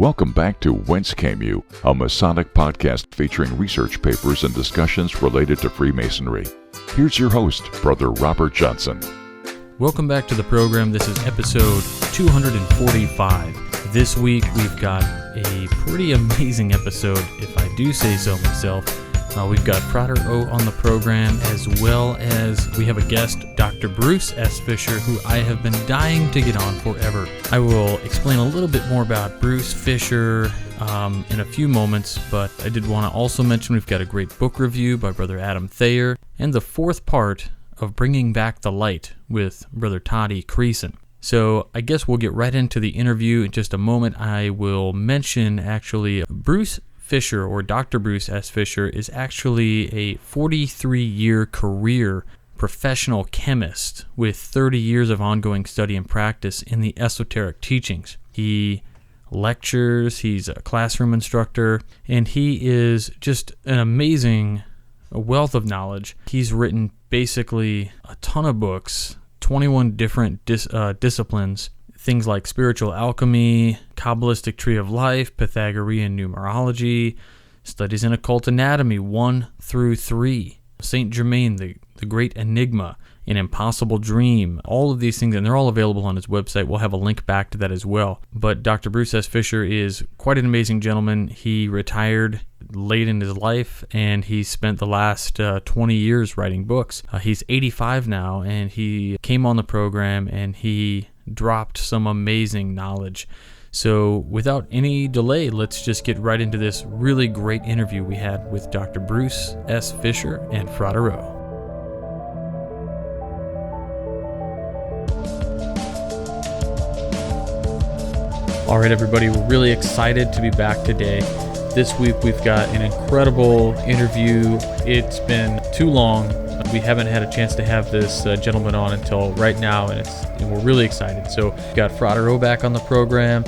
Welcome back to Whence Came You, a Masonic podcast featuring research papers and discussions related to Freemasonry. Here's your host, Brother Robert Johnson. Welcome back to the program. This is episode 245. This week we've got a pretty amazing episode, if I do say so myself. We've got Frater O on the program, as well as we have a guest, Dr. Bruce S. Fisher, who I have been dying to get on forever. I will explain a little bit more about Bruce Fisher in a few moments, but I did want to also mention we've got a great book review by Brother Adam Thayer, and the fourth part of Bringing Back the Light with Brother Todd E. Creason. So I guess we'll get right into the interview in just a moment. I will mention actually Bruce Fisher, or Dr. Bruce S. Fisher, is actually a 43-year career professional chemist with 30 years of ongoing study and practice in the esoteric teachings. He lectures, he's a classroom instructor, and he is just an amazing wealth of knowledge. He's written basically a ton of books, 21 different disciplines, things like spiritual alchemy, Kabbalistic tree of life, Pythagorean numerology, studies in occult anatomy 1 through 3, Saint Germain, the great enigma, an impossible dream, all of these things, and they're all available on his website. We'll have a link back to that as well. But Dr. Bruce S. Fisher is quite an amazing gentleman. He retired late in his life, and he spent the last 20 years writing books. He's 85 now, and he came on the program, and he dropped some amazing knowledge. So without any delay, let's just get right into this really great interview we had with Dr. Bruce S. Fisher and Frater O. All right, everybody, we're really excited to be back today. This week we've got an incredible interview. It's been too long. We haven't had a chance to have this gentleman on until right now, and we're really excited. So we've got Frater O back on the program,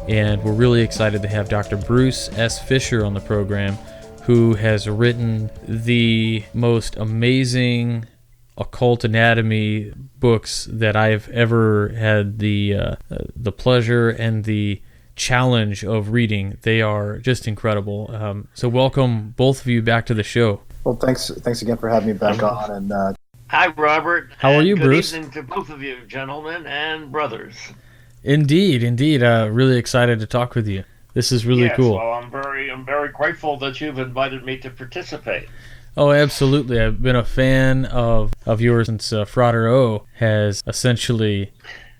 and we're really excited to have Dr. Bruce S. Fisher on the program, who has written the most amazing occult anatomy books that I've ever had the pleasure and the challenge of reading. They are just incredible. So welcome both of you back to the show. Well, thanks again for having me back on. And hi, Robert. How are you, Bruce? Good evening to both of you, gentlemen and brothers. Indeed. Really excited to talk with you. This is really cool. Well, I'm very grateful that you've invited me to participate. Oh, absolutely. I've been a fan of yours since Frater O has essentially,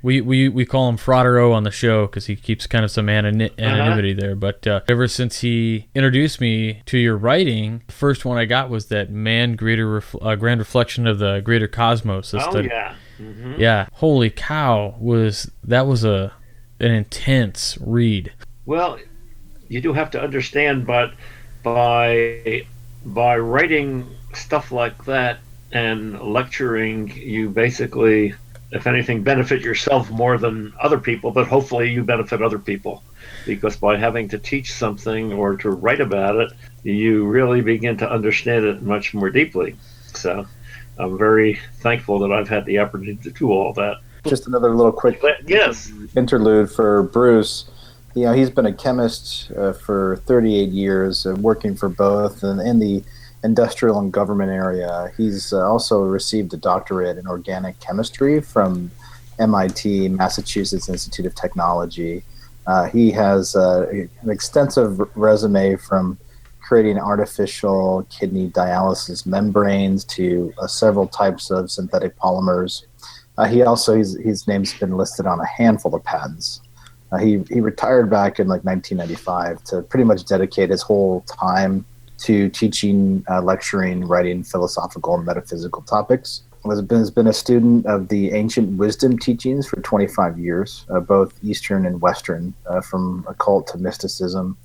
we call him Frater O on the show because he keeps kind of some anonymity there. But ever since he introduced me to your writing, the first one I got was that Grand Reflection of the Greater Cosmos. Yeah. Mm-hmm. Yeah. Holy cow, that was an intense read. Well, you do have to understand, but by writing stuff like that and lecturing, you basically, if anything, benefit yourself more than other people, but hopefully you benefit other people. Because by having to teach something or to write about it, you really begin to understand it much more deeply. So I'm very thankful that I've had the opportunity to do all that. Just another little quick interlude for Bruce. You know, he's been a chemist for 38 years, working for both in the industrial and government area. He's also received a doctorate in organic chemistry from MIT, Massachusetts Institute of Technology. He has an extensive resume from creating artificial kidney dialysis membranes to several types of synthetic polymers. His name's been listed on a handful of patents. He retired back in 1995 to pretty much dedicate his whole time to teaching, lecturing, writing philosophical and metaphysical topics. Has been a student of the ancient wisdom teachings for 25 years, both Eastern and Western, from occult to mysticism.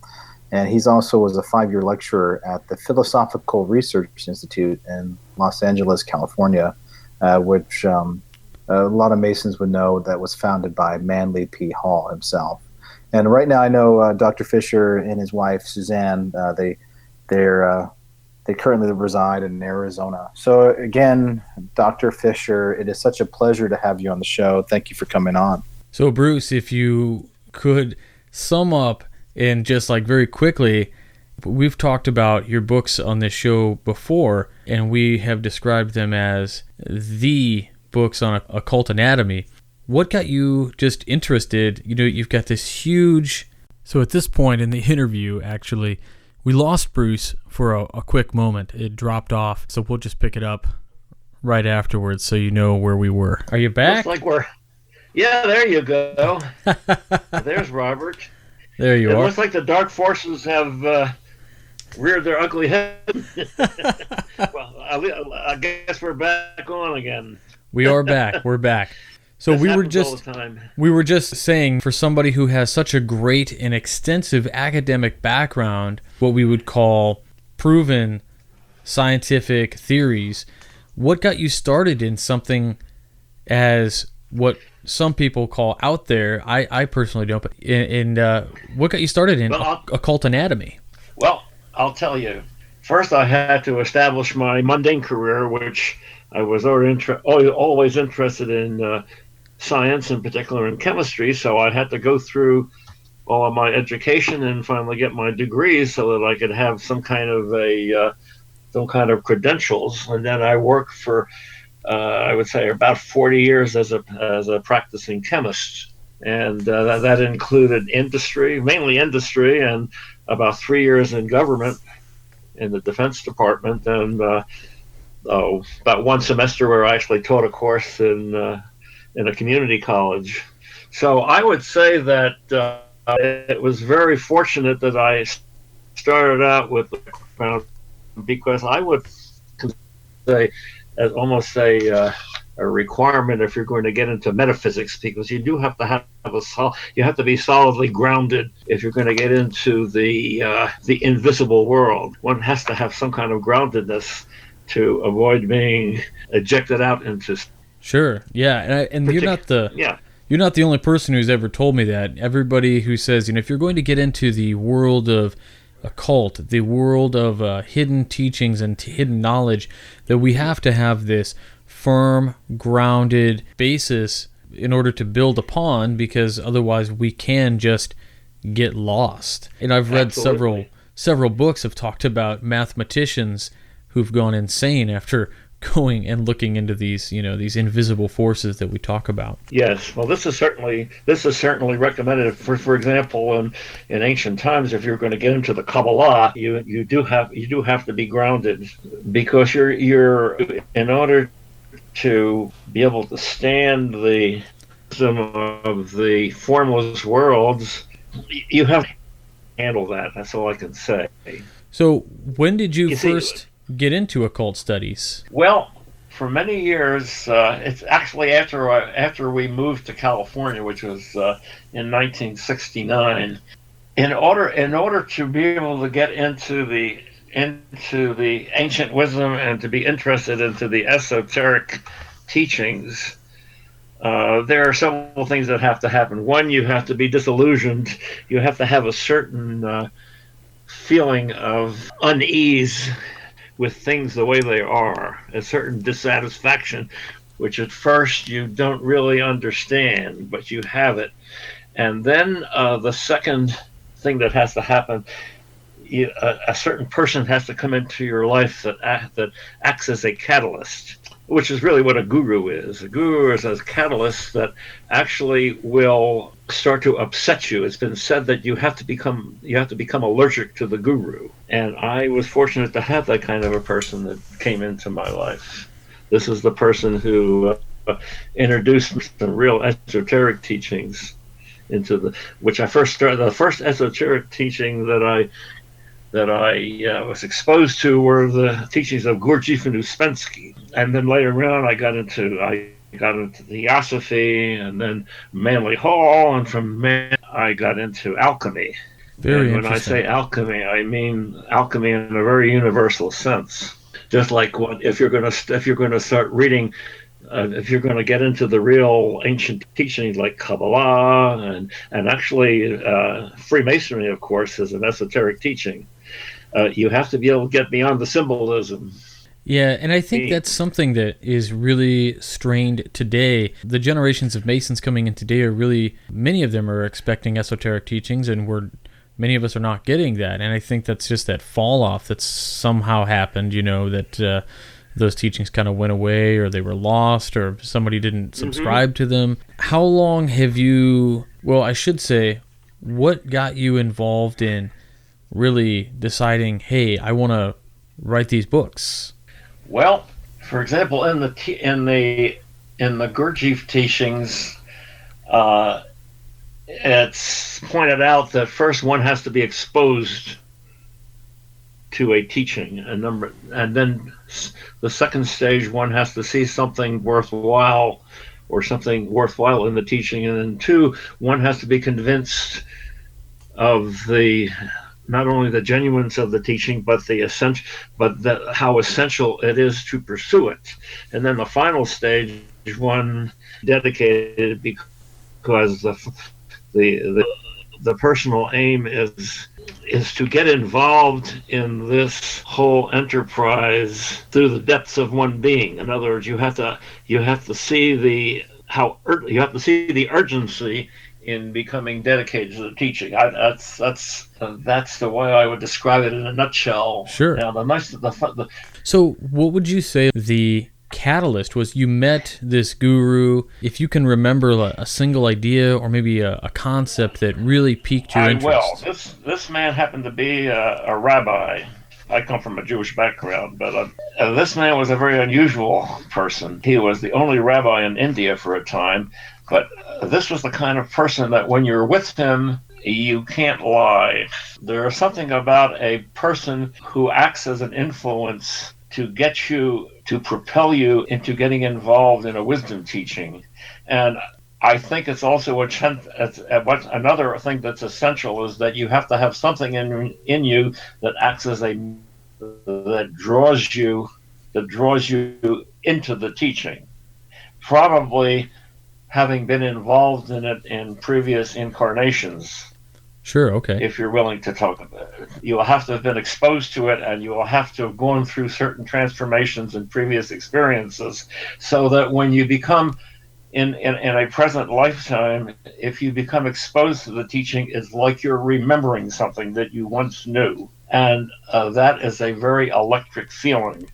And he's also was a 5-year lecturer at the Philosophical Research Institute in Los Angeles, California, which a lot of Masons would know that was founded by Manly P. Hall himself. And right now I know Dr. Fisher and his wife, Suzanne, they currently reside in Arizona. So again, Dr. Fisher, it is such a pleasure to have you on the show. Thank you for coming on. So Bruce, if you could sum up And just like very quickly, we've talked about your books on this show before, and we have described them as the books on occult anatomy. What got you just interested? You know, you've got this huge... So at this point in the interview, actually, we lost Bruce for a quick moment. It dropped off, so we'll just pick it up right afterwards so you know where we were. Are you back? Looks like we're... Yeah, there you go. There's Robert. There you are. It looks like the dark forces have reared their ugly head. Well, I guess we're back on again. We are back. We're back. So This we were happens all just the time. we were just saying, for somebody who has such a great and extensive academic background, what we would call proven scientific theories, what got you started in something as what some people call out there? I personally don't, but what got you started in occult anatomy? Well, I'll tell you. First, I had to establish my mundane career, which I was always interested in science, in particular in chemistry, so I had to go through all of my education and finally get my degrees so that I could have some kind of credentials. And then I worked for, I would say, about 40 years as a practicing chemist, and that included mainly industry, and about 3 years in government, in the Defense Department, and about one semester where I actually taught a course in a community college. So I would say that it was very fortunate that I started out with the background, because I would say as almost a requirement if you're going to get into metaphysics, because you do have to have you have to be solidly grounded if you're going to get into the invisible world. One has to have some kind of groundedness to avoid being ejected out into. Sure, yeah, and you're not the only person who's ever told me that. Everybody who says, if you're going to get into the world of occult, the world of hidden teachings and hidden knowledge, that we have to have this firm, grounded basis in order to build upon, because otherwise we can just get lost. And I've read several books have talked about mathematicians who've gone insane after going and looking into these, these invisible forces that we talk about. Yes, well, this is certainly recommended. For example, in ancient times, if you're going to get into the Kabbalah, you do have to be grounded, because you're in order to be able to stand the wisdom of the formless worlds, you have to handle that. That's all I can say. So when did you first get into occult studies? Well, for many years, it's actually after we moved to California, which was in 1969. In order to be able to get into the ancient wisdom and to be interested into the esoteric teachings, there are several things that have to happen. One, you have to be disillusioned. You have to have a certain feeling of unease with things the way they are, a certain dissatisfaction, which at first you don't really understand, but you have it. And then the second thing that has to happen, a certain person has to come into your life that acts as a catalyst, which is really what a guru is. A guru is a catalyst that actually will start to upset you. It's been said that you have to become allergic to the guru, and I was fortunate to have that kind of a person that came into my life. This is the person who introduced some real esoteric teachings into which I first started. The first esoteric teaching that I was exposed to were the teachings of Gurdjieff and Uspensky, and then later on I got into Theosophy, and then Manly Hall, and from I got into alchemy. Very and when I say alchemy, I mean alchemy in a very universal sense. Just like if you're going to start reading, if you're going to get into the real ancient teachings like Kabbalah and actually Freemasonry, of course, is an esoteric teaching. You have to be able to get beyond the symbolism. Yeah, and I think that's something that is really strained today. The generations of Masons coming in today many of them are expecting esoteric teachings, and we're many of us are not getting that. And I think that's just that fall off that's somehow happened, that those teachings kind of went away, or they were lost, or somebody didn't subscribe to them. How long have you, I should say, what got you involved in really deciding, hey, I want to write these books? Well, for example, in the Gurdjieff teachings, it's pointed out that first one has to be exposed to a teaching, and then the second stage, one has to see something worthwhile in the teaching, and then two, one has to be convinced of not only the genuineness of the teaching, but how essential it is to pursue it. And then the final stage, one dedicated because the personal aim is to get involved in this whole enterprise through the depths of one being. In other words, you have to see the urgency in becoming dedicated to the teaching. That's the way I would describe it in a nutshell. Sure. Now, So what would you say the catalyst was? You met this guru. If you can remember a single idea or maybe a concept that really piqued your interest. Well, this man happened to be a rabbi. I come from a Jewish background, but this man was a very unusual person. He was the only rabbi in India for a time, but this was the kind of person that when you're with him, you can't lie. There's something about a person who acts as an influence to propel you into getting involved in a wisdom teaching. And I think it's also another thing that's essential is that you have to have something in you that acts as that draws you into the teaching. Probably having been involved in it in previous incarnations. Sure, okay. If you're willing to talk about it, you will have to have been exposed to it, and you will have to have gone through certain transformations in previous experiences, so that when you become in a present lifetime, if you become exposed to the teaching, it's like you're remembering something that you once knew, and that is a very electric feeling.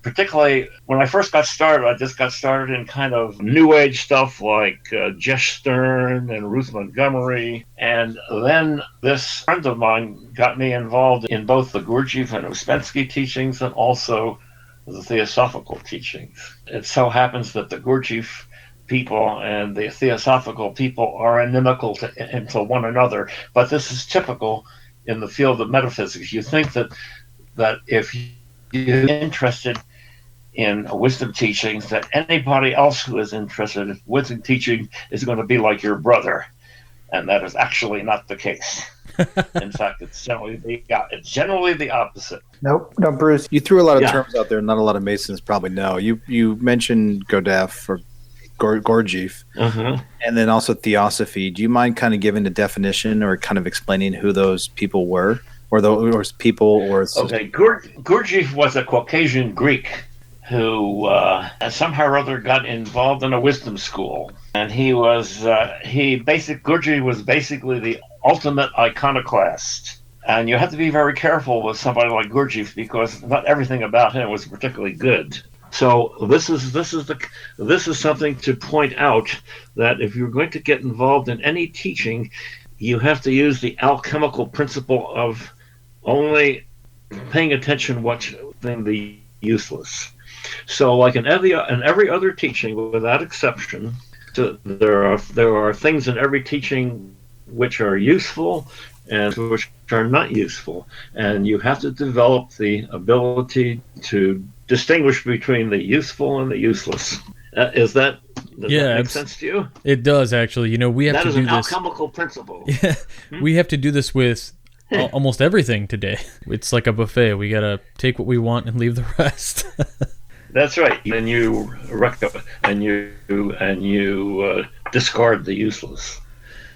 Particularly when I first got started, I just got started in kind of New Age stuff like Jess Stern and Ruth Montgomery. And then this friend of mine got me involved in both the Gurdjieff and Ouspensky teachings and also the Theosophical teachings. It so happens that the Gurdjieff people and the Theosophical people are inimical to one another. But this is typical in the field of metaphysics. You think that if you're interested in wisdom teachings, that anybody else who is interested in wisdom teaching is going to be like your brother, and that is actually not the case. In fact, it's generally the opposite. No, Bruce, you threw a lot of terms out there not a lot of Masons probably know. You mentioned Gurdjieff or Gurdjieff, and then also Theosophy. Do you mind kind of giving the definition or kind of explaining who those people were? Okay, Gurdjieff was a Caucasian Greek who somehow or other got involved in a wisdom school, and Gurdjieff was basically the ultimate iconoclast. And you have to be very careful with somebody like Gurdjieff because not everything about him was particularly good. So this is something to point out, that if you're going to get involved in any teaching, you have to use the alchemical principle of only paying attention what's the useless. So like in every other teaching, without exception, there are things in every teaching which are useful and which are not useful. And you have to develop the ability to distinguish between the useful and the useless. Does that make sense to you? It does, actually. We have to do this. That is an alchemical principle. Yeah, we have to do this with almost everything today. It's like a buffet. We got to take what we want and leave the rest. That's right. And you discard the useless.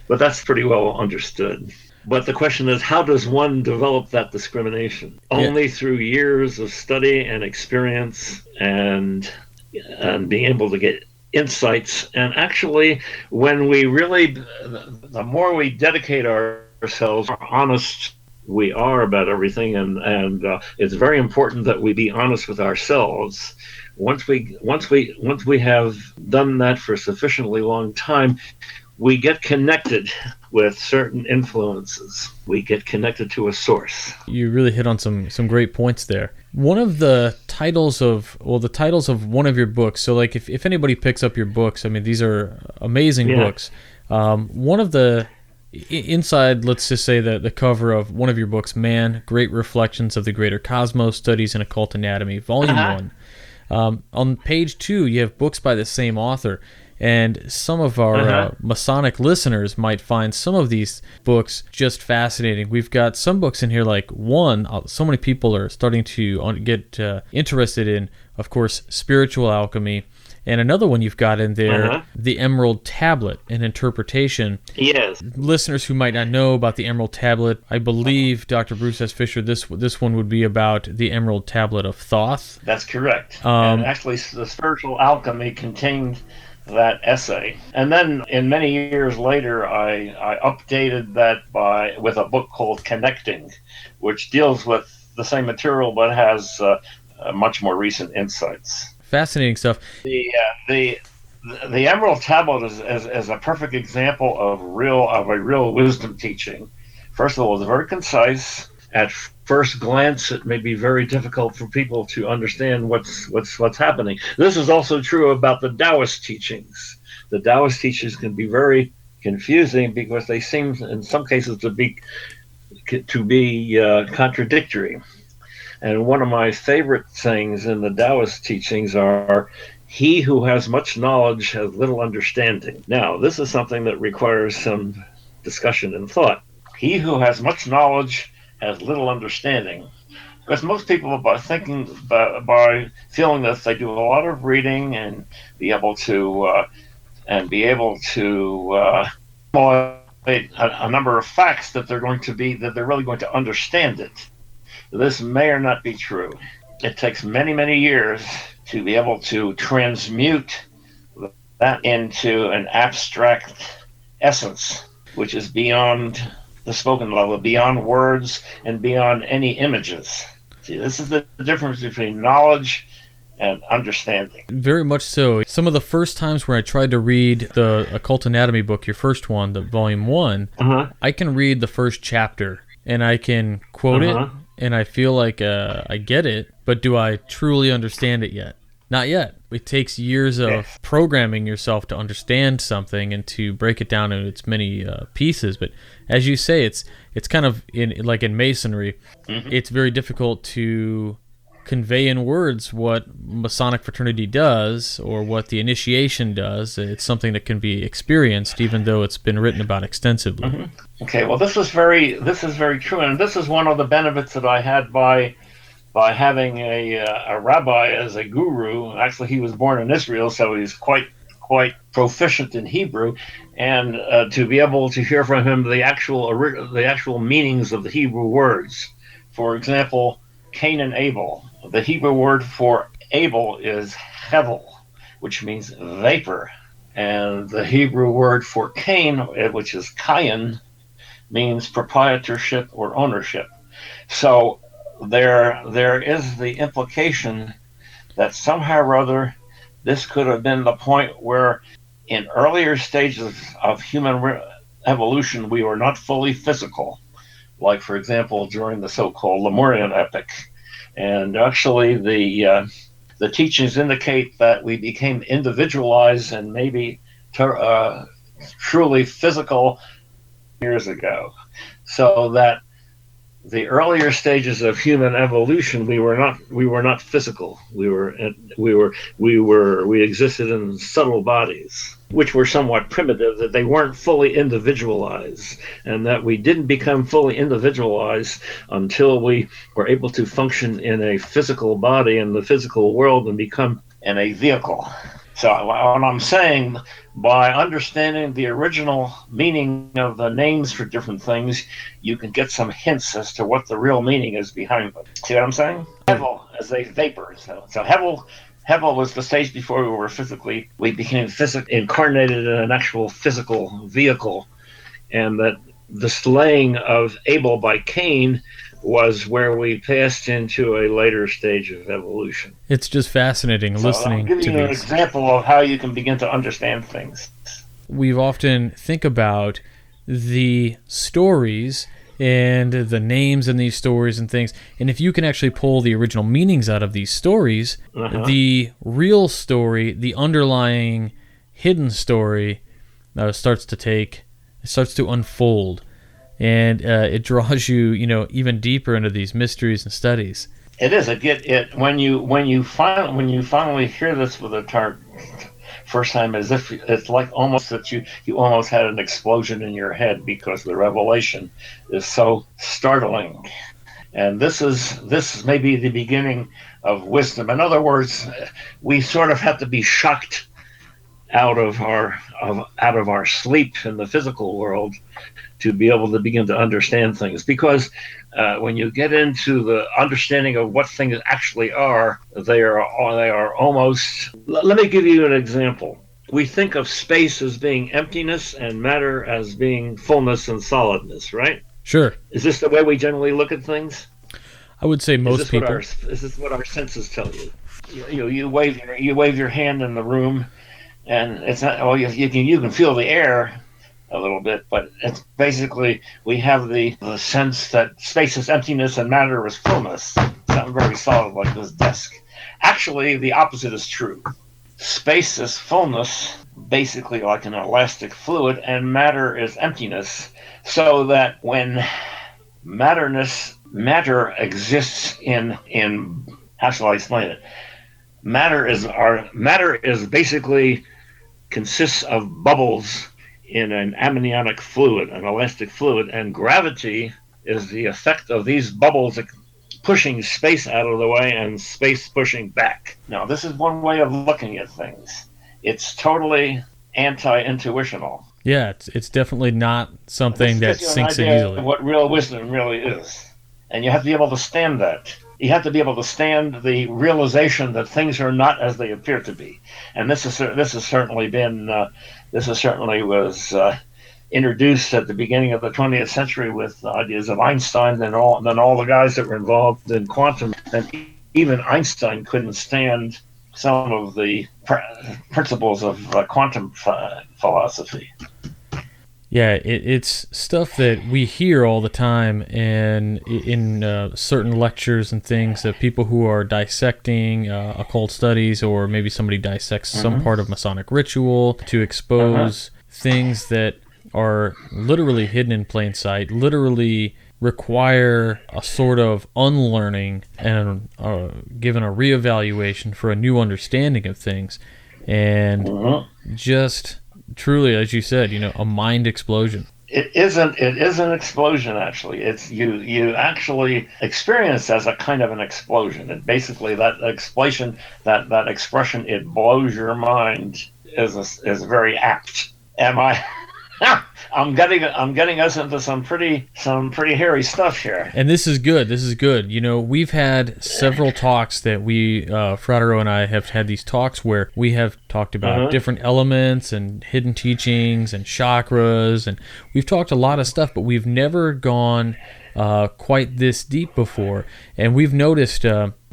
But that's pretty well understood. But the question is, how does one develop that discrimination? Only through years of study and experience and being able to get insights. And actually, when we really, the more we dedicate ourselves, the more honest we are about everything, and it's very important that we be honest with ourselves. Once we have done that for a sufficiently long time, we get connected with certain influences. We get connected to a source. You really hit on some great points there. One of the titles of one of your books, so like if anybody picks up your books, I mean, these are amazing books. One of the inside, let's just say the cover of one of your books, Man, Great Reflections of the Greater Cosmos, Studies in Occult Anatomy, Volume 1. On page 2, you have books by the same author. And some of our Masonic listeners might find some of these books just fascinating. We've got some books in here, like one, so many people are starting to get interested in, of course, spiritual alchemy. And another one you've got in there, the Emerald Tablet, an interpretation. Yes. Listeners who might not know about the Emerald Tablet, I believe, Dr. Bruce S. Fisher, this one would be about the Emerald Tablet of Thoth. That's correct. And actually, the spiritual alchemy contained that essay. And then in many years later, I updated that with a book called Connecting, which deals with the same material but has much more recent insights. Fascinating stuff. The Emerald Tablet is a perfect example of a real wisdom teaching. First of all, it's very concise. At first glance, it may be very difficult for people to understand what's happening. This is also true about the Taoist teachings. The Taoist teachings can be very confusing because they seem, in some cases, to be contradictory. And one of my favorite sayings in the Taoist teachings are, "He who has much knowledge has little understanding." Now, this is something that requires some discussion and thought. He who has much knowledge has little understanding, because most people, by feeling that they do a lot of reading and be able to a number of facts that they're really going to understand it. This may or not be true. It takes many, many years to be able to transmute that into an abstract essence, which is beyond the spoken level, beyond words and beyond any images. See, this is the difference between knowledge and understanding. Very much so. Some of the first times where I tried to read the Occult Anatomy book, your first one, the Volume 1, I can read the first chapter and I can quote it and I feel like I get it, but do I truly understand it yet? Not yet. It takes years of programming yourself to understand something and to break it down into its many pieces. But as you say, it's kind of like in Masonry, it's very difficult to convey in words what Masonic fraternity does or what the initiation does. It's something that can be experienced, even though it's been written about extensively. Okay, well, this is very true, and this is one of the benefits that I had by having a rabbi as a guru. Actually, he was born in Israel, so he's quite proficient in Hebrew, and to be able to hear from him the actual meanings of the Hebrew words. For example, Cain and Abel. The Hebrew word for Abel is hevel, which means vapor, and the Hebrew word for Cain, which is kayin, means proprietorship or ownership. So there is the implication that somehow or other this could have been the point where in earlier stages of human evolution we were not fully physical, like for example during the so-called Lemurian epoch. And actually the teachings indicate that we became individualized and maybe truly physical years ago, so that the earlier stages of human evolution, we were not physical. We existed in subtle bodies, which were somewhat primitive, that they weren't fully individualized, and that we didn't become fully individualized until we were able to function in a physical body in the physical world and become in a vehicle. So what I'm saying, by understanding the original meaning of the names for different things, you can get some hints as to what the real meaning is behind them. See what I'm saying? Hevel as a vapor. So hevel Hevel was the stage before we became incarnated in an actual physical vehicle, and that the slaying of Abel by Cain was where we passed into a later stage of evolution. It's just fascinating listening to these. I'll give you an example of how you can begin to understand things. We've often think about the stories and the names in these stories and things, and if you can actually pull the original meanings out of these stories, the real story, the underlying hidden story starts to unfold, and it draws you, even deeper into these mysteries and studies. It is. When you finally hear this for the first time, as if it's like almost that you almost had an explosion in your head, because the revelation is so startling. And this is maybe the beginning of wisdom. In other words, we sort of have to be shocked out of our sleep in the physical world to be able to begin to understand things, because when you get into the understanding of what things actually are, they are almost. Let me give you an example. We think of space as being emptiness and matter as being fullness and solidness, right? Sure. Is this the way we generally look at things? I would say most people. Is this what our senses tell you? You wave your hand in the room, and it's not. Well, you can feel the air a little bit, but it's basically we have the sense that space is emptiness and matter is fullness. It's not very solid like this desk. Actually, the opposite is true. Space is fullness, basically like an elastic fluid, and matter is emptiness. So that when matter exists in how shall I explain it? Matter is basically consists of bubbles in an amniotic fluid, an elastic fluid, and gravity is the effect of these bubbles pushing space out of the way and space pushing back. Now, this is one way of looking at things. It's totally anti-intuitional. Yeah, it's definitely not something that sinks in easily. What real wisdom really is. And you have to be able to stand that. You have to be able to stand the realization that things are not as they appear to be. And this has certainly was introduced at the beginning of the 20th century with ideas of Einstein and all the guys that were involved in quantum. And even Einstein couldn't stand some of the principles of quantum philosophy. Yeah, it's stuff that we hear all the time, and in certain lectures and things that people who are dissecting occult studies, or maybe somebody dissects some part of Masonic ritual to expose things that are literally hidden in plain sight, literally require a sort of unlearning and given a reevaluation for a new understanding of things, and just truly, as you said, a mind explosion. It isn't an explosion, actually. It's you actually experience as a kind of an explosion. And basically that explosion, that expression, it blows your mind, is very apt. I'm getting us into some pretty hairy stuff here. And this is good. We've had several talks that Frater O and I have had these talks where we have talked about different elements and hidden teachings and chakras, and we've talked a lot of stuff, but we've never gone quite this deep before. And we've noticed,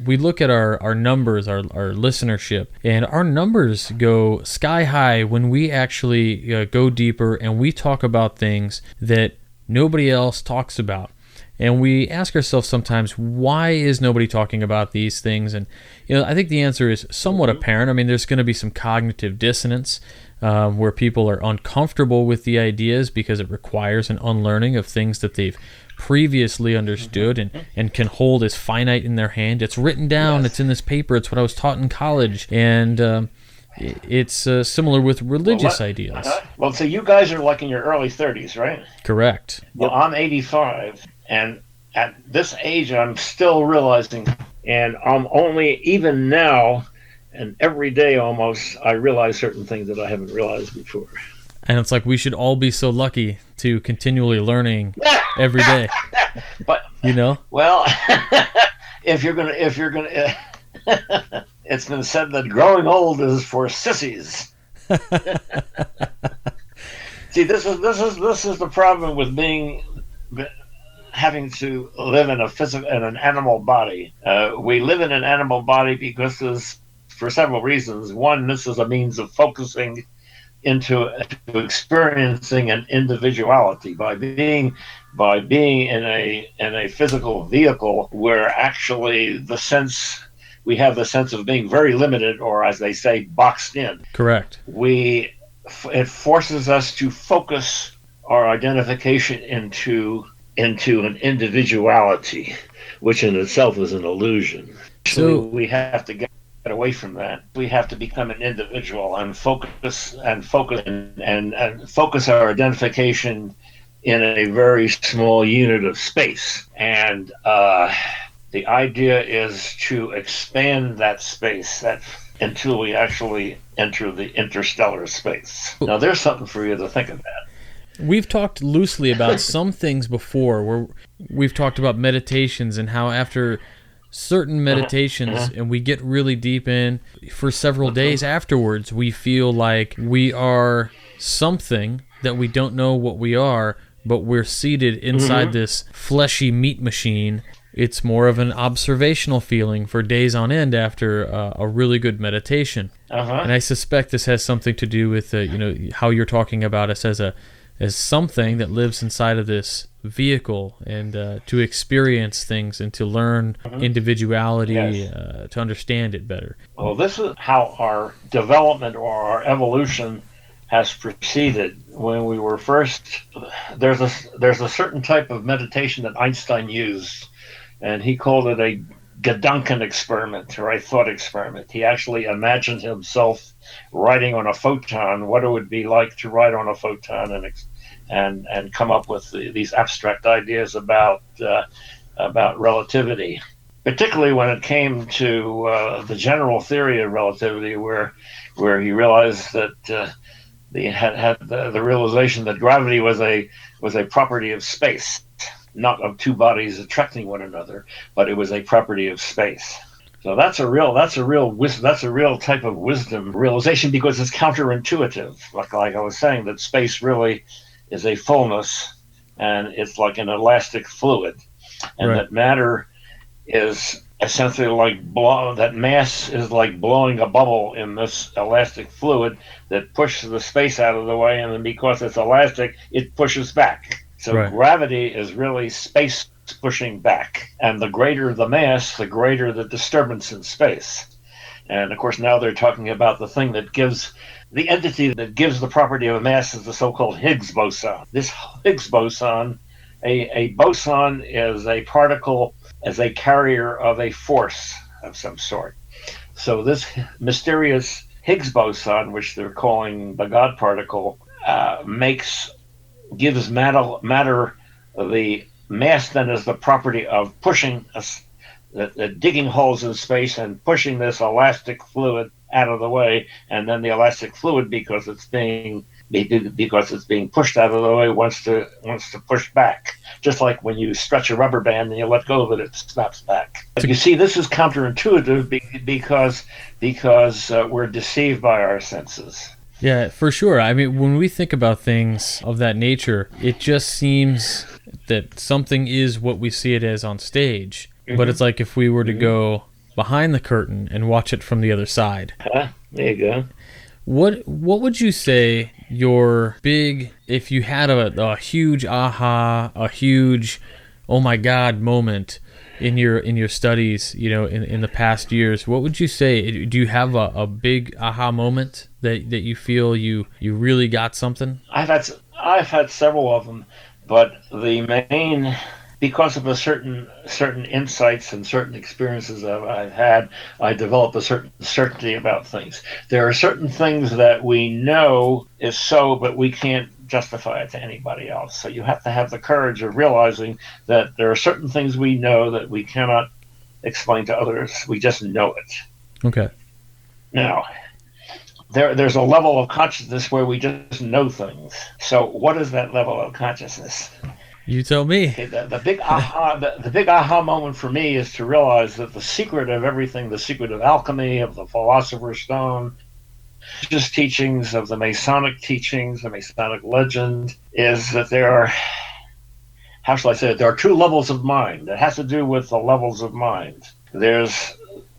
we look at our numbers, our listenership, and our numbers go sky high when we actually go deeper and we talk about things that nobody else talks about. And we ask ourselves sometimes, why is nobody talking about these things? And I think the answer is somewhat apparent. I mean, there's going to be some cognitive dissonance where people are uncomfortable with the ideas because it requires an unlearning of things that they've previously understood and can hold as finite in their hand. It's written down. It's in this paper. It's what I was taught in college. And it's similar with religious ideas. Well, so you guys are like in your early 30s, right? Correct. Well, I'm 85, and at this age, I'm still realizing, and I'm only, even now, and every day almost, I realize certain things that I haven't realized before. And it's like we should all be so lucky to continually learning every day. But Well, if you're gonna It's been said that growing old is for sissies. See, this is the problem with having to live in an animal body. We live in an animal body because for several reasons. One, this is a means of focusing into experiencing an individuality by being in a physical vehicle where actually we have the sense of being very limited, or as they say, boxed in. Correct. It forces us to focus our identification into an individuality, which in itself is an illusion. So we have to get away from that. We have to become an individual and focus our identification in a very small unit of space. And the idea is to expand that space until we actually enter the interstellar space. Now, there's something for you to think about. We've talked loosely about some things before, where we've talked about meditations and how after certain meditations and we get really deep in, for several days afterwards, we feel like we are something that we don't know what we are, but we're seated inside this fleshy meat machine. It's more of an observational feeling for days on end after a really good meditation. And I suspect this has something to do with how you're talking about us as something that lives inside of this vehicle, and to experience things and to learn individuality, to understand it better. Well, this is how our development or our evolution has proceeded. When we were first, there's a certain type of meditation that Einstein used, and he called it a Gedanken experiment, or a thought experiment. He actually imagined himself writing on a photon, what it would be like to write on a photon, and come up with these abstract ideas about relativity. Particularly when it came to the general theory of relativity, where he realized that he had the realization that gravity was a property of space, not of two bodies attracting one another, but it was a property of space. So that's a real type of wisdom realization, because it's counterintuitive. Like I was saying, that space really is a fullness, and it's like an elastic fluid, and that matter is essentially that mass is like blowing a bubble in this elastic fluid that pushes the space out of the way, and then because it's elastic, it pushes back. So gravity is really space pushing back, and the greater the mass, the greater the disturbance in space. And of course, now they're talking about the thing that gives the entity that gives the property of a mass is the so-called Higgs boson. This Higgs boson, a boson is a particle as a carrier of a force of some sort. So this mysterious Higgs boson, which they're calling the God particle, gives matter the mass then is the property of pushing digging holes in space and pushing this elastic fluid out of the way, and then the elastic fluid, because it's being pushed out of the way, wants to push back. Just like when you stretch a rubber band and you let go of it, it snaps back. But you see, this is counterintuitive because we're deceived by our senses. Yeah, for sure. I mean, when we think about things of that nature, it just seems that something is what we see it as on stage. But it's like if we were to go behind the curtain and watch it from the other side. There you go. What would you say your big, if you had a huge aha, a huge oh my God moment in your studies, in the past years, what would you say? Do you have a big aha moment that you feel you really got something? I've had several of them, but the main, because of a certain insights and certain experiences that I've had, I develop a certain certainty about things. There are certain things that we know is so, but we can't justify it to anybody else. So you have to have the courage of realizing that there are certain things we know that we cannot explain to others. We just know it. Okay. Now, there's a level of consciousness where we just know things. So what is that level of consciousness? You tell me. Okay, the big aha moment for me is to realize that the secret of everything, the secret of alchemy, of the Philosopher's Stone, just teachings, of the Masonic teachings, the Masonic legend, is that there are, how shall I say it, there are two levels of mind. It has to do with the levels of mind. There's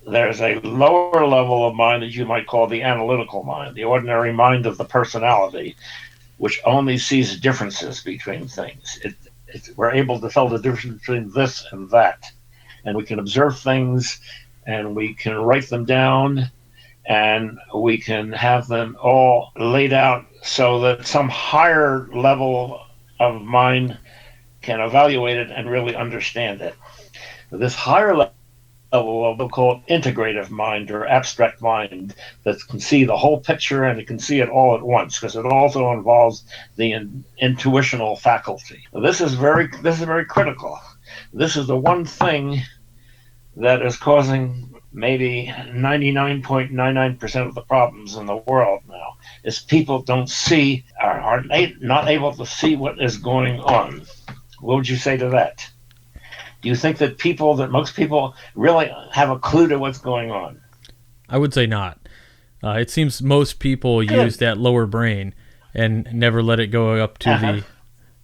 a lower level of mind that you might call the analytical mind, the ordinary mind of the personality, which only sees differences between things. We're able to tell the difference between this and that. And we can observe things, and we can write them down, and we can have them all laid out so that some higher level of mind can evaluate it and really understand it. This higher level we'll call it integrative mind or abstract mind that can see the whole picture and it can see it all at once, because it also involves the intuitional faculty. This is very critical. This is the one thing that is causing maybe 99.99% of the problems in the world now, is people don't see, are not able to see what is going on. What would you say to that? Do you think that most people really have a clue to what's going on? I would say not. It seems most people use that lower brain and never let it go up to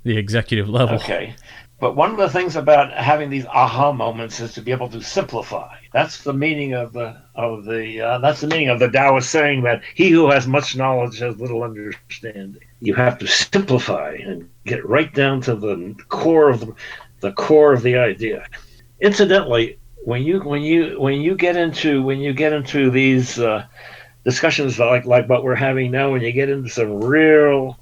the executive level. Okay. But one of the things about having these aha moments is to be able to simplify. That's the meaning of the Taoist saying that he who has much knowledge has little understanding. You have to simplify and get right down to the core of the idea. Incidentally, when you get into these discussions like what we're having now, when you get into some real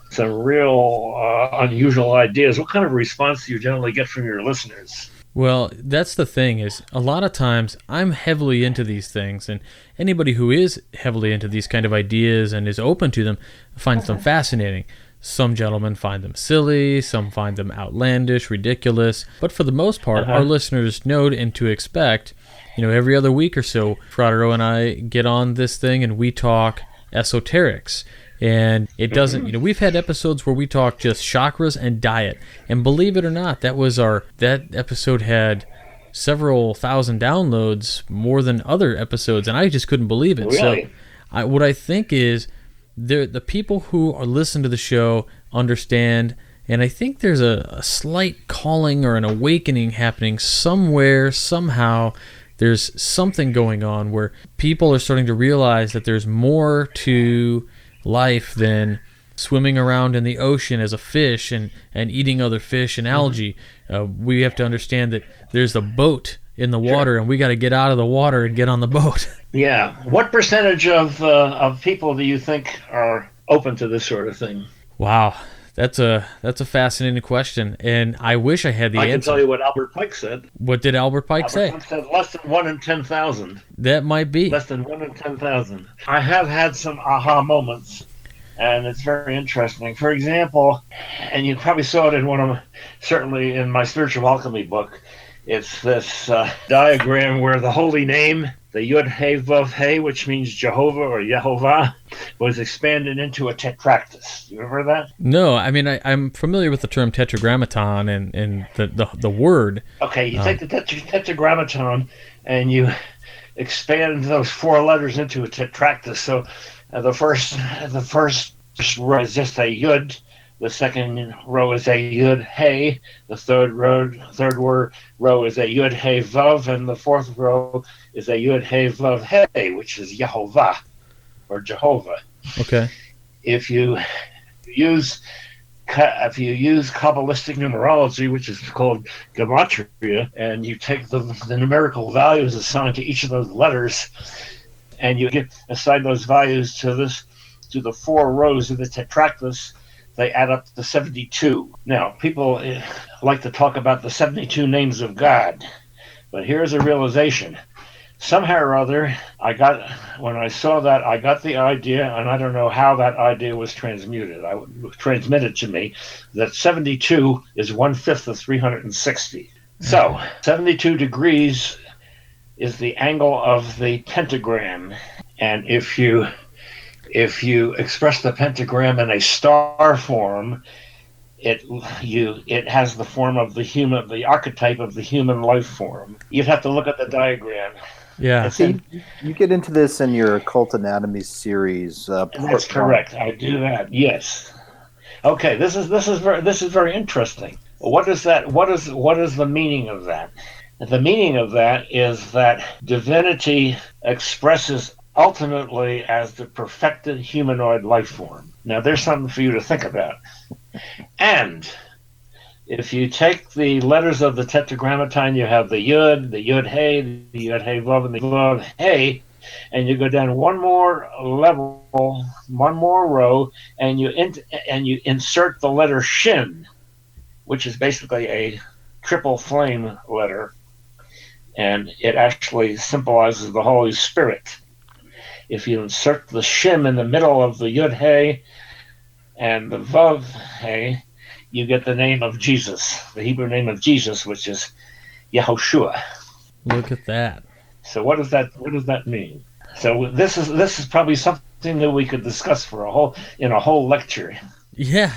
unusual ideas, what kind of response do you generally get from your listeners? Well, that's the thing, is a lot of times I'm heavily into these things, and anybody who is heavily into these kind of ideas and is open to them finds them fascinating. Some gentlemen find them silly, some find them outlandish, ridiculous, but for the most part, our listeners know and to expect, every other week or so, Frater O and I get on this thing and we talk esoterics. And it doesn't, we've had episodes where we talk just chakras and diet. And believe it or not, that episode had several thousand downloads, more than other episodes, and I just couldn't believe it. Really? So what I think is, the people who are listening to the show understand, and I think there's a slight calling or an awakening happening somewhere, somehow. There's something going on where people are starting to realize that there's more to life than swimming around in the ocean as a fish and eating other fish and algae. We have to understand that there's a boat in the water, and we got to get out of the water and get on the boat. Yeah. What percentage of people do you think are open to this sort of thing? Wow. That's a fascinating question, and I wish I had the answer. I can tell you what Albert Pike said. What did Albert Pike say? Pike said less than 1 in 10,000. That might be. Less than 1 in 10,000. I have had some aha moments, and it's very interesting. For example, and you probably saw it certainly in my Spiritual Alchemy book, it's this diagram where the holy name, the Yud He Vav He, which means Jehovah or Yehovah, was expanded into a tetractys. You ever heard that? No, I mean, I'm familiar with the term tetragrammaton and the word. Okay, you take the tetragrammaton and you expand those 4 letters into a tetractys. So the first row is just a Yud. The second row is a Yud He. The third row is a Yud He Vav, and the fourth row is a Yud He Vav He, which is Yehovah or Jehovah. Okay. If you use Kabbalistic numerology, which is called gematria, and you take the numerical values assigned to each of those letters, and you assign those values to the 4 rows of the tetractys, they add up to 72. Now, people like to talk about the 72 names of God, but here's a realization. Somehow or other, when I saw that, I got the idea, and I don't know how that idea was transmitted to me, that 72 is 1/5 of 360. So, 72 degrees is the angle of the pentagram, and if you express the pentagram in a star form, it has the form of the archetype of the human life form. You'd have to look at the diagram. Yeah. See, you get into this in your Occult Anatomy series. That's correct. I do that. Yes. Okay. This is very interesting. What is that? What is the meaning of that? The meaning of that is that divinity expresses ultimately as the perfected humanoid life form. Now, there's something for you to think about. And if you take the letters of the Tetragrammaton, you have the Yud, the Yud Hey, the Yud Hey Vav, and the Vav Hey, and you go down one more level, one more row, and you insert the letter Shin, which is basically a triple flame letter, and it actually symbolizes the Holy Spirit. If you insert the Shin in the middle of the Yud Hey and the Vav Hey, you get the name of Jesus, the Hebrew name of Jesus, which is Yehoshua. Look at that. So what does that mean? So this is probably something that we could discuss for a whole lecture. Yeah,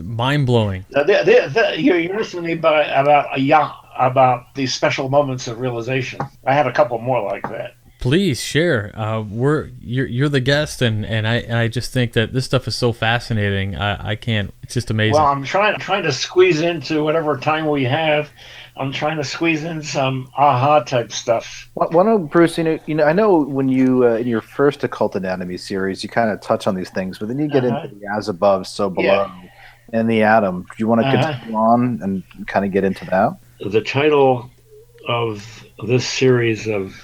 mind blowing. You're listening about these special moments of realization. I had a couple more like that. Please share. You're the guest, and I just think that this stuff is so fascinating. I can't. It's just amazing. Well, I'm trying to squeeze into whatever time we have. I'm trying to squeeze in some aha type stuff. Well, Bruce, I know when you in your first Occult Anatomy series, you kind of touch on these things, but then you get into the as above, so below, and the atom. Do you want to continue on and kind of get into that? The title of this series of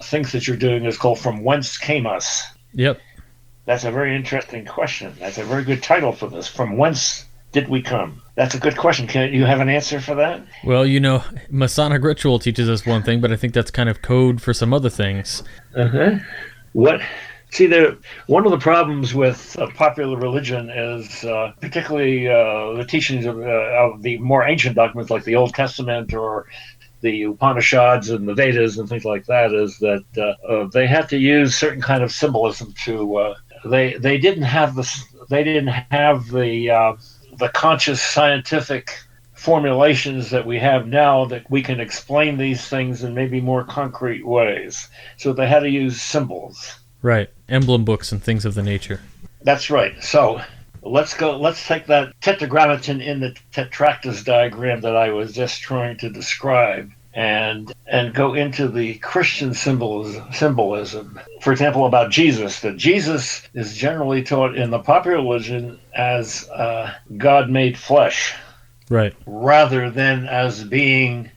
things that you're doing is called From Whence Came Us? Yep. That's a very interesting question. That's a very good title for this. From whence did we come? That's a good question. Can you have an answer for that? Well, Masonic ritual teaches us one thing, but I think that's kind of code for some other things. What? See, one of the problems with popular religion is, particularly the teachings of the more ancient documents like the Old Testament or the Upanishads and the Vedas and things like that, is that they had to use certain kind of symbolism to. They didn't have the conscious scientific formulations that we have now that we can explain these things in maybe more concrete ways. So they had to use symbols. Right, emblem books and things of the nature. That's right. So let's take that tetragrammaton in the tetractys diagram that I was just trying to describe and go into the Christian symbolism. For example, about Jesus, that Jesus is generally taught in the popular religion as God made flesh. Right. Rather than as being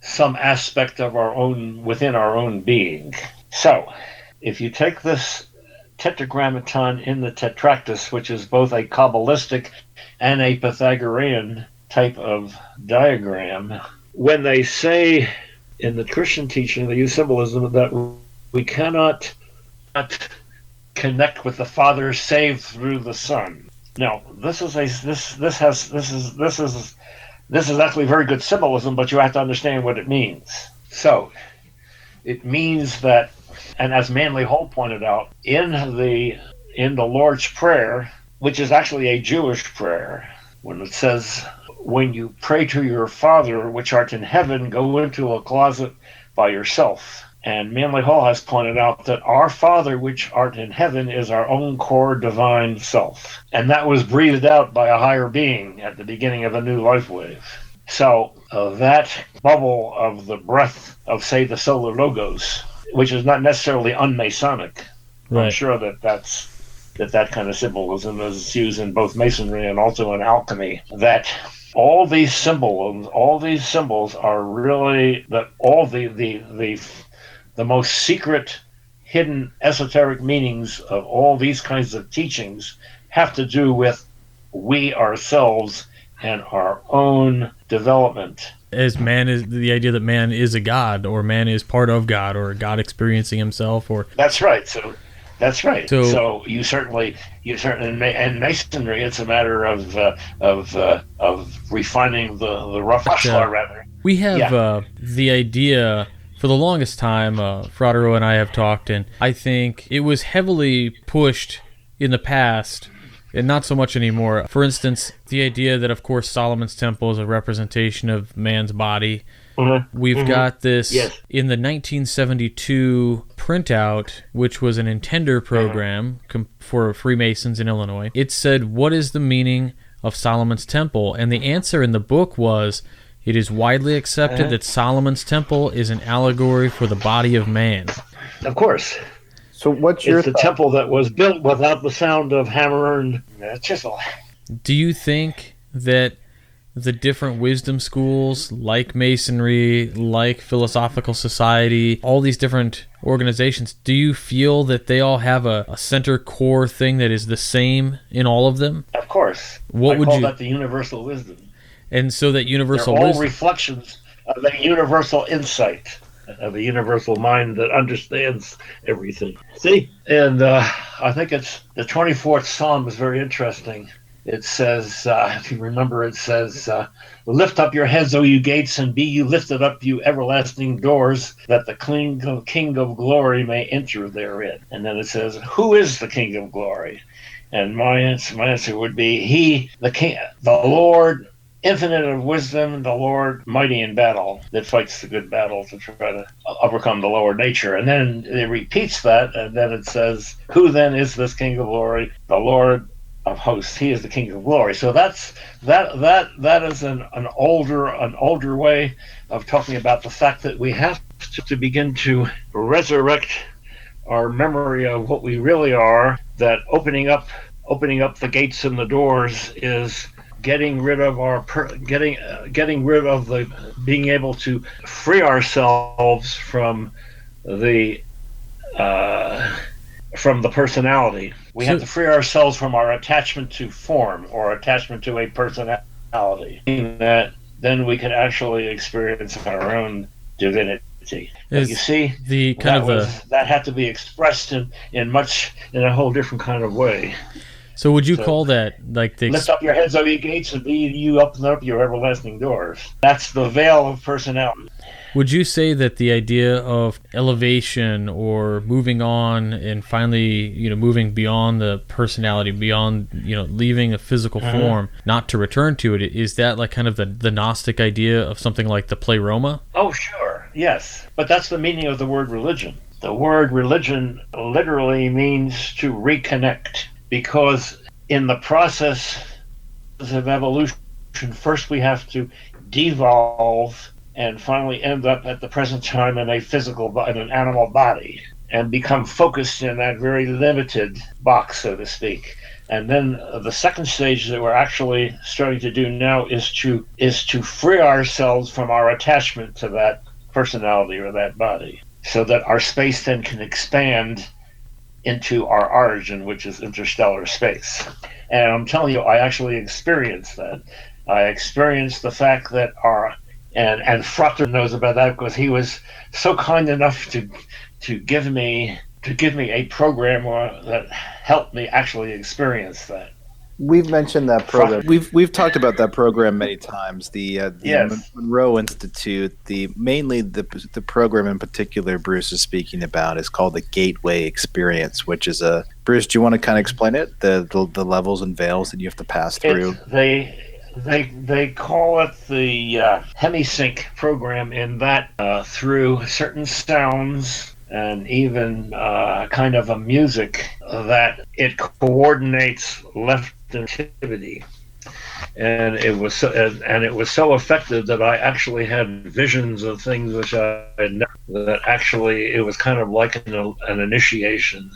some aspect of our own, within our own being. So, if you take this tetragrammaton in the tetractys, which is both a Kabbalistic and a Pythagorean type of diagram, when they say in the Christian teaching, they use symbolism that we cannot connect with the Father save through the Son. Now, this is actually very good symbolism, but you have to understand what it means. So, it means that, and as Manly Hall pointed out, in the Lord's Prayer, which is actually a Jewish prayer, when it says, when you pray to your Father which art in heaven, go into a closet by yourself. And Manly Hall has pointed out that our Father which art in heaven is our own core divine self. And that was breathed out by a higher being at the beginning of a new life wave. So that bubble of the breath of, say, the solar logos, which is not necessarily un-Masonic. Right. I'm sure that kind of symbolism is used in both Masonry and also in alchemy. That all these symbols are really that all the most secret, hidden, esoteric meanings of all these kinds of teachings have to do with we ourselves and our own development. As man is the idea that man is a god, or man is part of God, or God experiencing himself, or that's right. So that's right. So you certainly in Masonry, it's a matter of refining the rough ashlar rather. We have the idea. For the longest time, Frater O and I have talked, and I think it was heavily pushed in the past and not so much anymore. For instance, the idea that, of course, Solomon's Temple is a representation of man's body. We've got this in the 1972 printout, which was an Intender program for Freemasons in Illinois. It said, "What is the meaning of Solomon's Temple?" And the answer in the book was, "It is widely accepted that Solomon's Temple is an allegory for the body of man." Of course. So what's your It's the temple that was built without the sound of hammer and chisel. Do you think that the different wisdom schools, like Masonry, like Philosophical Society, all these different organizations, do you feel that they all have a center core thing that is the same in all of them? Of course. What I would call you... that the universal wisdom. And so that universal They're all wisdom... reflections of a universal insight, of a universal mind that understands everything. See? And I think it's the 24th Psalm is very interesting. It says, if you remember, it says, "Lift up your heads, O you gates, and be you lifted up, you everlasting doors, that the King of glory may enter therein." And then it says, "Who is the King of glory?" And my answer would be, He, the King, the Lord, infinite of wisdom, the Lord mighty in battle, that fights the good battle to try to overcome the lower nature. And then it repeats that, and then it says, "Who then is this King of glory? The Lord of hosts. He is the King of glory." So that is an older way of talking about the fact that we have to begin to resurrect our memory of what we really are. That opening up the gates and the doors is getting rid of the being able to free ourselves from the personality. We have to free ourselves from our attachment to form or attachment to a personality. That then we can actually experience our own divinity. You see, that had to be expressed in a whole different kind of way. So would you call that like the... Lift up your heads, O ye gates, and be you open up your everlasting doors. That's the veil of personality. Would you say that the idea of elevation or moving on and finally, moving beyond the personality, beyond, leaving a physical form, not to return to it, is that like kind of the Gnostic idea of something like the pleroma? Oh, sure. Yes. But that's the meaning of the word religion. The word religion literally means to reconnect, because in the process of evolution, first we have to devolve and finally end up at the present time in an animal body and become focused in that very limited box, so to speak. And then the second stage that we're actually starting to do now is to free ourselves from our attachment to that personality or that body, so that our space then can expand into our origin, which is interstellar space. And I'm telling you, I actually experienced that. I experienced the fact that and Frater knows about that, because he was so kind enough to give me a program that helped me actually experience that. We've mentioned that program. We've talked about that program many times. The Monroe Institute. Mainly the program in particular Bruce is speaking about is called the Gateway Experience, which is Bruce, do you want to kind of explain it? The levels and veils that you have to pass through. They call it the hemisync program, in that through certain sounds and even kind of a music, that it coordinates left activity. And it was so effective that I actually had visions of things which I had never. That actually it was kind of like an initiation.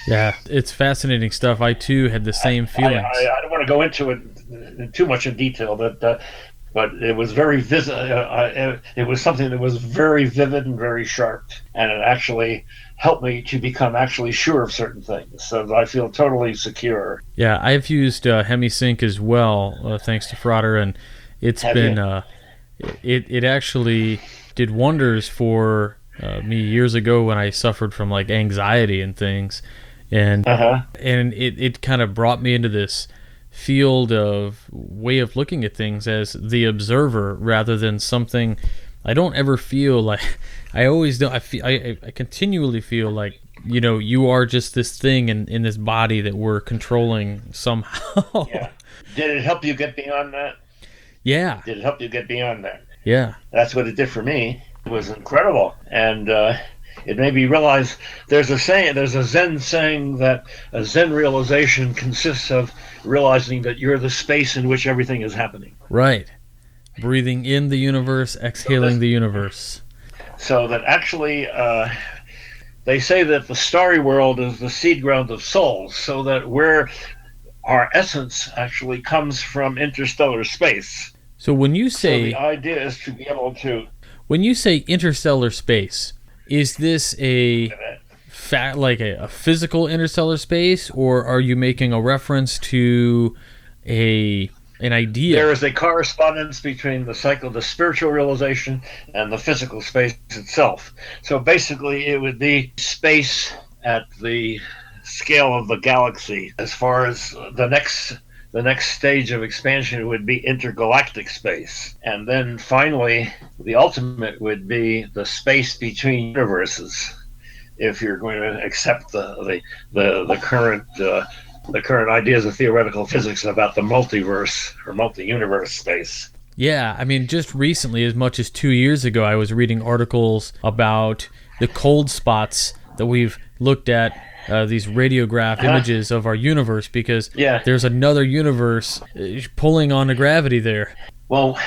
Yeah, it's fascinating stuff. I too had the same feelings. I don't want to go into it too much in detail, but it was very it was something that was very vivid and very sharp, and it actually helped me to become actually sure of certain things, so that I feel totally secure. Yeah, I've used hemisync as well, thanks to Frater, and it's it actually did wonders for me years ago when I suffered from like anxiety and things. And it kind of brought me into this field of way of looking at things as the observer rather than something. I don't ever feel like I always don't. I continually feel like you are just this thing in this body that we're controlling somehow. Yeah. Did it help you get beyond that? Yeah. Did it help you get beyond that? Yeah. That's what it did for me. It was incredible. And it made me realize there's a Zen saying that a Zen realization consists of realizing that you're the space in which everything is happening. Right. Breathing in the universe, exhaling the universe. So that actually, they say that the starry world is the seed ground of souls, so that where our essence actually comes from interstellar space. So when you say... So the idea is to be able to... When you say interstellar space, is this a physical interstellar space, or are you making a reference to an idea? There is a correspondence between the spiritual realization and the physical space itself. So basically, it would be space at the scale of the galaxy. As far as the next stage of expansion would be intergalactic space, and then finally, the ultimate would be the space between universes. If you're going to accept the current ideas of theoretical physics about the multiverse or multi-universe space. Yeah, I mean, just recently, as much as 2 years ago, I was reading articles about the cold spots that we've looked at, these radiograph images of our universe, because there's another universe pulling on the gravity there. Well,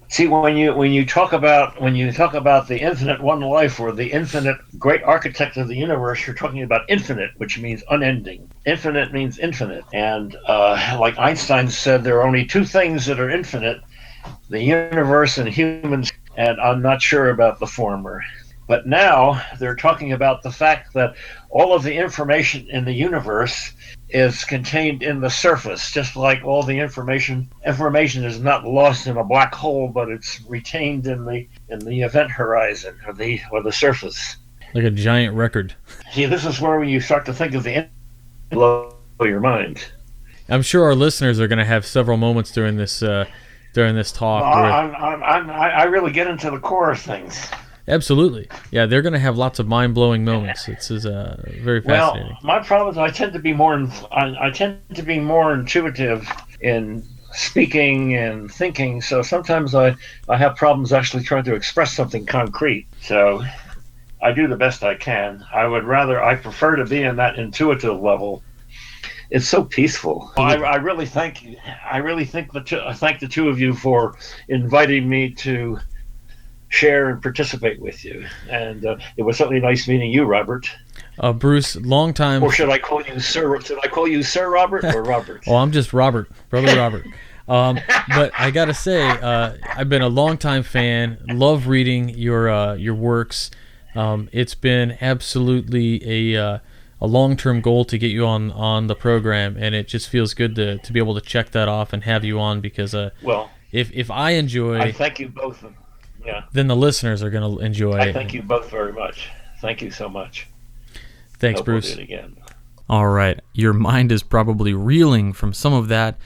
see, when you talk about the infinite one life or the infinite great architect of the universe, you're talking about infinite, which means unending. Infinite means infinite, and like Einstein said, there are only two things that are infinite: the universe and humans. And I'm not sure about the former. But now they're talking about the fact that all of the information in the universe is contained in the surface, just like all the information is not lost in a black hole, but it's retained in the event horizon or the surface. Like a giant record. See, this is where when you start to think of the blow your mind. I'm sure our listeners are going to have several moments during this talk. I really get into the core of things. Absolutely. Yeah, they're going to have lots of mind-blowing moments. It's very fascinating. Well, my problem is I tend to be more intuitive in speaking and thinking, so sometimes I have problems actually trying to express something concrete. So I do the best I can. I prefer to be in that intuitive level. It's so peaceful. I really thank the two of you for inviting me to share and participate with you, and it was certainly nice meeting you, Robert. Bruce, long time. Or should I call you Sir? Should I call you Sir Robert or Robert? Oh, I'm just Robert, brother Robert. But I gotta say, I've been a long-time fan. Love reading your works. It's been absolutely a long-term goal to get you on the program, and it just feels good to be able to check that off and have you on, because if I enjoy, I thank you both. Yeah. Then the listeners are going to enjoy it. I thank you both very much. Thank you so much. Thanks, Bruce. We'll do it again. All right. Your mind is probably reeling from some of that.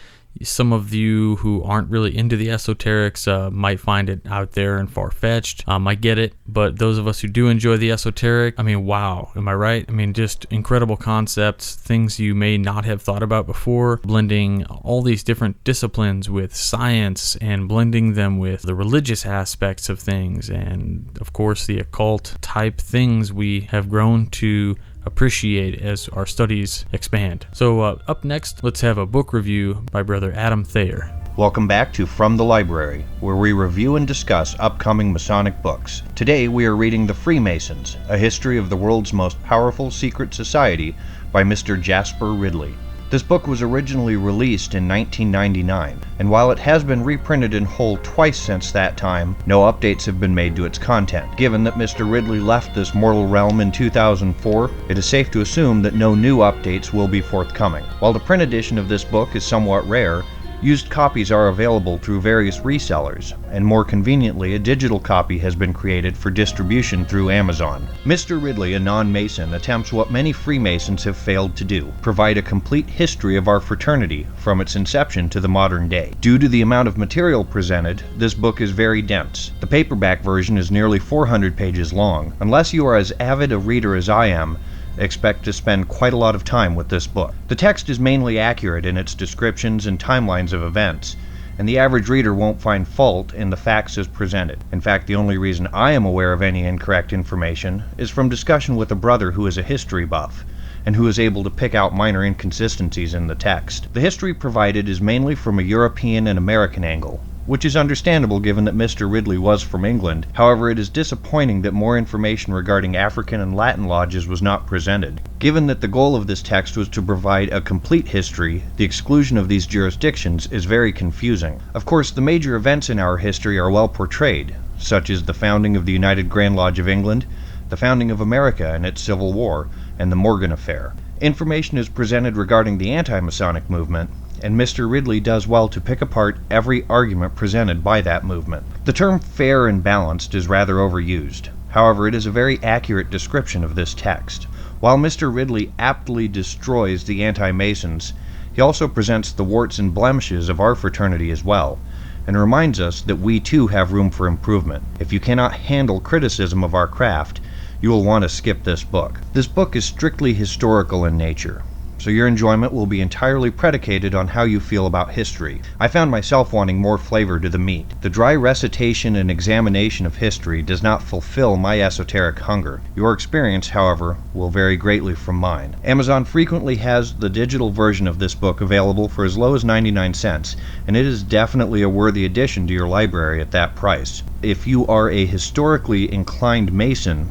Some of you who aren't really into the esoterics might find it out there and far-fetched. I get it, but those of us who do enjoy the esoteric, I mean, wow, am I right? I mean, just incredible concepts, things you may not have thought about before, blending all these different disciplines with science and blending them with the religious aspects of things, and, of course, the occult type things we have grown to appreciate as our studies expand. So up next, let's have a book review by Brother Adam Thayer. Welcome back to From the Library, where we review and discuss upcoming Masonic books. Today we are reading The Freemasons, a history of the world's most powerful secret society by Mr. Jasper Ridley. This book was originally released in 1999, and while it has been reprinted in whole twice since that time, no updates have been made to its content. Given that Mr. Ridley left this mortal realm in 2004, it is safe to assume that no new updates will be forthcoming. While the print edition of this book is somewhat rare, used copies are available through various resellers, and more conveniently, a digital copy has been created for distribution through Amazon. Mr. Ridley, a non-Mason, attempts what many Freemasons have failed to do: provide a complete history of our fraternity from its inception to the modern day. Due to the amount of material presented, this book is very dense. The paperback version is nearly 400 pages long. Unless you are as avid a reader as I am, expect to spend quite a lot of time with this book. The text is mainly accurate in its descriptions and timelines of events, and the average reader won't find fault in the facts as presented. In fact, the only reason I am aware of any incorrect information is from discussion with a brother who is a history buff, and who is able to pick out minor inconsistencies in the text. The history provided is mainly from a European and American angle, which is understandable given that Mr. Ridley was from England. However, it is disappointing that more information regarding African and Latin lodges was not presented. Given that the goal of this text was to provide a complete history, the exclusion of these jurisdictions is very confusing. Of course, the major events in our history are well portrayed, such as the founding of the United Grand Lodge of England, the founding of America and its Civil War, and the Morgan Affair. Information is presented regarding the anti-Masonic movement, and Mr. Ridley does well to pick apart every argument presented by that movement. The term fair and balanced is rather overused. However, it is a very accurate description of this text. While Mr. Ridley aptly destroys the anti-Masons, he also presents the warts and blemishes of our fraternity as well, and reminds us that we too have room for improvement. If you cannot handle criticism of our craft, you will want to skip this book. This book is strictly historical in nature, so your enjoyment will be entirely predicated on how you feel about history. I found myself wanting more flavor to the meat. The dry recitation and examination of history does not fulfill my esoteric hunger. Your experience, however, will vary greatly from mine. Amazon frequently has the digital version of this book available for as low as 99 cents, and it is definitely a worthy addition to your library at that price. If you are a historically inclined Mason,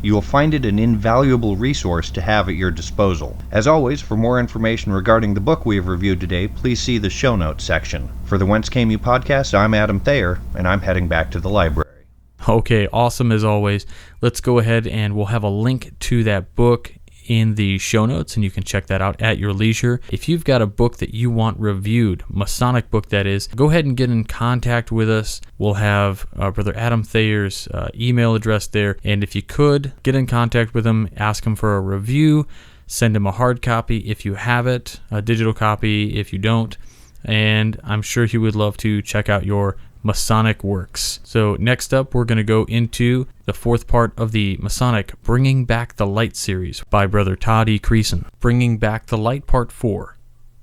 you will find it an invaluable resource to have at your disposal. As always, for more information regarding the book we have reviewed today, please see the show notes section. For the Whence Came You podcast, I'm Adam Thayer, and I'm heading back to the library. Okay, awesome as always. Let's go ahead and we'll have a link to that book in the show notes, and you can check that out at your leisure. If you've got a book that you want reviewed, Masonic book that is, go ahead and get in contact with us. We'll have Brother Adam Thayer's email address there, and if you could, get in contact with him, ask him for a review, send him a hard copy if you have it, a digital copy if you don't, and I'm sure he would love to check out your Masonic works. So next up, we're going to go into the fourth part of the Masonic Bringing Back the Light series by Brother Todd E. Creason. Bringing Back the Light Part 4,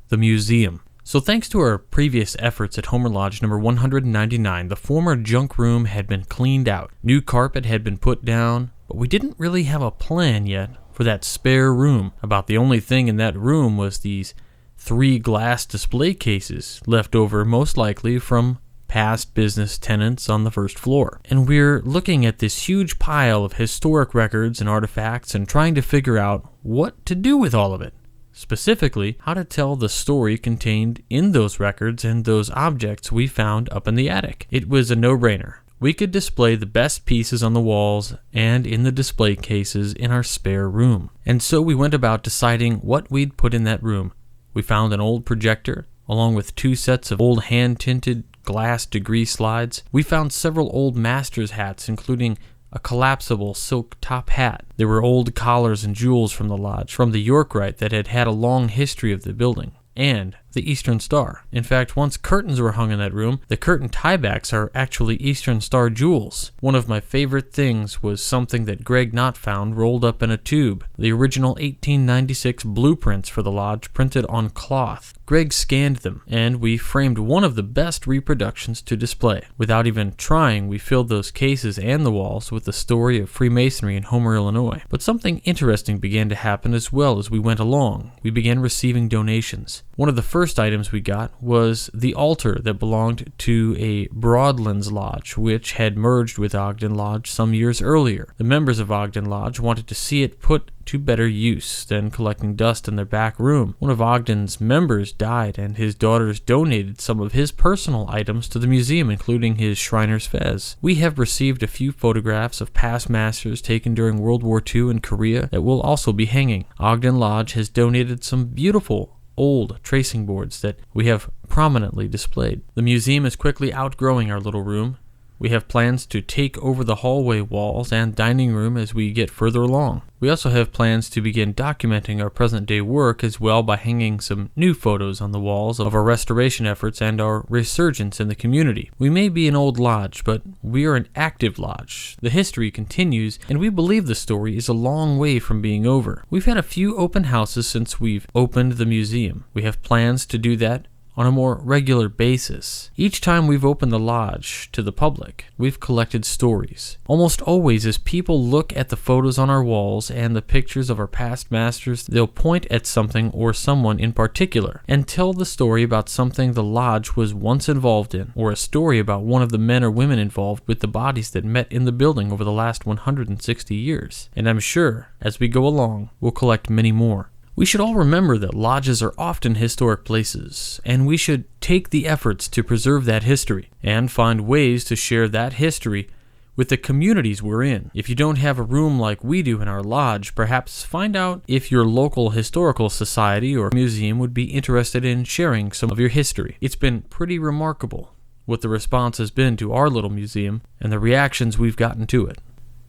The Museum. So thanks to our previous efforts at Homer Lodge number 199, the former junk room had been cleaned out. New carpet had been put down, but we didn't really have a plan yet for that spare room. About the only thing in that room was these 3 glass display cases left over most likely from past business tenants on the first floor. And we're looking at this huge pile of historic records and artifacts and trying to figure out what to do with all of it. Specifically, how to tell the story contained in those records and those objects we found up in the attic. It was a no-brainer. We could display the best pieces on the walls and in the display cases in our spare room. And so we went about deciding what we'd put in that room. We found an old projector, along with 2 sets of old hand-tinted glass degree slides. We found several old master's hats, including a collapsible silk top hat. There were old collars and jewels from the lodge, from the York Rite that had had a long history of the building, and the Eastern Star. In fact, once curtains were hung in that room, the curtain tiebacks are actually Eastern Star jewels. One of my favorite things was something that Greg Knott found rolled up in a tube, the original 1896 blueprints for the lodge printed on cloth. Greg scanned them, and we framed one of the best reproductions to display. Without even trying, we filled those cases and the walls with the story of Freemasonry in Homer, Illinois. But something interesting began to happen as well as we went along. We began receiving donations. One of the first items we got was the altar that belonged to a Broadlands Lodge, which had merged with Ogden Lodge some years earlier. The members of Ogden Lodge wanted to see it put to better use than collecting dust in their back room. One of Ogden's members died, and his daughters donated some of his personal items to the museum, including his Shriner's fez. We have received a few photographs of past masters taken during World War II in Korea that will also be hanging. Ogden Lodge has donated some beautiful old tracing boards that we have prominently displayed. The museum is quickly outgrowing our little room. We have plans to take over the hallway walls and dining room as we get further along. We also have plans to begin documenting our present-day work as well by hanging some new photos on the walls of our restoration efforts and our resurgence in the community. We may be an old lodge, but we are an active lodge. The history continues, and we believe the story is a long way from being over. We've had a few open houses since we've opened the museum. We have plans to do that on a more regular basis. Each time we've opened the lodge to the public, we've collected stories. Almost always, as people look at the photos on our walls and the pictures of our past masters, they'll point at something or someone in particular and tell the story about something the lodge was once involved in, or a story about one of the men or women involved with the bodies that met in the building over the last 160 years. And I'm sure, as we go along, we'll collect many more. We should all remember that lodges are often historic places, and we should take the efforts to preserve that history and find ways to share that history with the communities we're in. If you don't have a room like we do in our lodge, perhaps find out if your local historical society or museum would be interested in sharing some of your history. It's been pretty remarkable what the response has been to our little museum and the reactions we've gotten to it.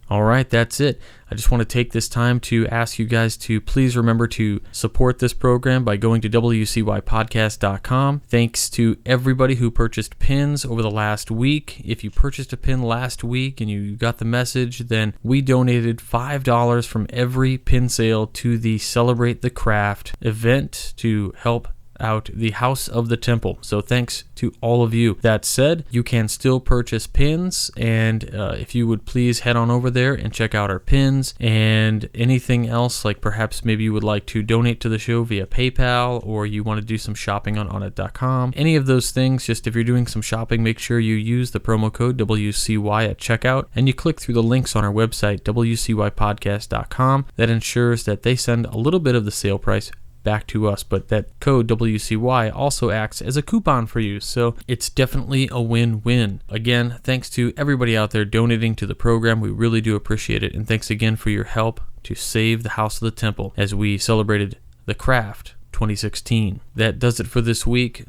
All right, that's it. I just want to take this time to ask you guys to please remember to support this program by going to wcypodcast.com. Thanks to everybody who purchased pins over the last week. If you purchased a pin last week and you got the message, then we donated $5 from every pin sale to the Celebrate the Craft event to help out the House of the Temple. So thanks to all of you. That said, you can still purchase pins, and if you would please head on over there and check out our pins and anything else, like perhaps maybe you would like to donate to the show via PayPal, or you want to do some shopping on onnit.com. Any of those things, just if you're doing some shopping, make sure you use the promo code WCY at checkout, and you click through the links on our website, wcypodcast.com. That ensures that they send a little bit of the sale price back to us, but that code WCY also acts as a coupon for you, so it's definitely a win-win. Again, thanks to everybody out there donating to the program. We really do appreciate it, and thanks again for your help to save the House of the Temple as we celebrated the Craft 2016. That does it for this week.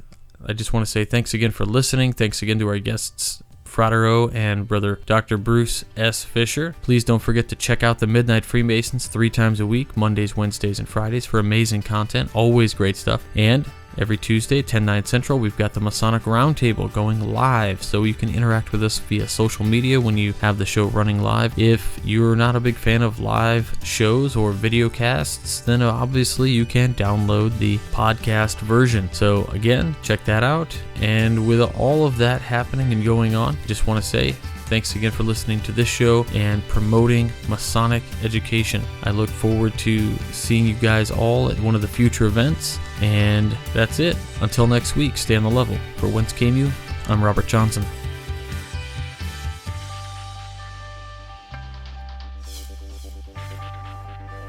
I just want to say thanks again for listening. Thanks again to our guests, Frater O and Brother Dr. Bruce S. Fisher. Please don't forget to check out the Midnight Freemasons 3 times a week, Mondays, Wednesdays, and Fridays, for amazing content. Always great stuff. And every Tuesday, 10/9 Central, we've got the Masonic Roundtable going live, so you can interact with us via social media when you have the show running live. If you're not a big fan of live shows or video casts, then obviously you can download the podcast version. So again, check that out. And with all of that happening and going on, I just want to say thanks again for listening to this show and promoting Masonic education. I look forward to seeing you guys all at one of the future events. And that's it. Until next week, stay on the level. For Whence Came You, I'm Robert Johnson.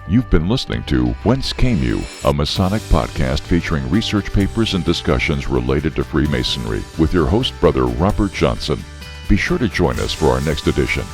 You've been listening to Whence Came You, a Masonic podcast featuring research papers and discussions related to Freemasonry with your host, Brother Robert Johnson. Be sure to join us for our next edition.